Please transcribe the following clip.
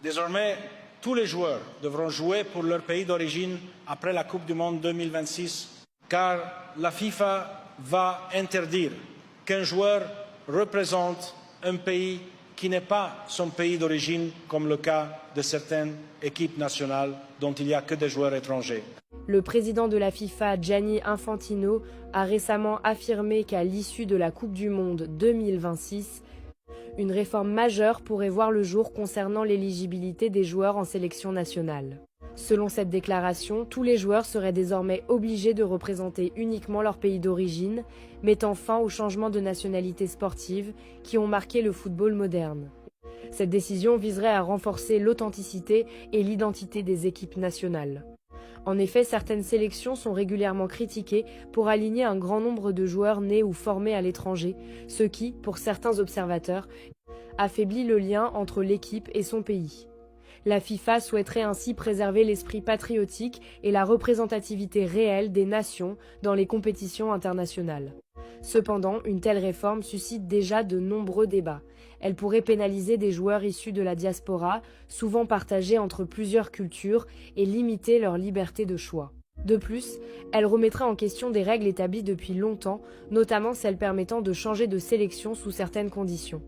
Désormais, tous les joueurs devront jouer pour leur pays d'origine après la Coupe du Monde 2026, car la FIFA va interdire qu'un joueur représente un pays qui n'est pas son pays d'origine, comme le cas de certaines équipes nationales dont il n'y a que des joueurs étrangers. Le président de la FIFA, Gianni Infantino, a récemment affirmé qu'à l'issue de la Coupe du Monde 2026, une réforme majeure pourrait voir le jour concernant l'éligibilité des joueurs en sélection nationale. Selon cette déclaration, tous les joueurs seraient désormais obligés de représenter uniquement leur pays d'origine, mettant fin aux changements de nationalité sportive qui ont marqué le football moderne. Cette décision viserait à renforcer l'authenticité et l'identité des équipes nationales. En effet, certaines sélections sont régulièrement critiquées pour aligner un grand nombre de joueurs nés ou formés à l'étranger, ce qui, pour certains observateurs, affaiblit le lien entre l'équipe et son pays. La FIFA souhaiterait ainsi préserver l'esprit patriotique et la représentativité réelle des nations dans les compétitions internationales. Cependant, une telle réforme suscite déjà de nombreux débats. Elle pourrait pénaliser des joueurs issus de la diaspora, souvent partagés entre plusieurs cultures, et limiter leur liberté de choix. De plus, elle remettrait en question des règles établies depuis longtemps, notamment celles permettant de changer de sélection sous certaines conditions.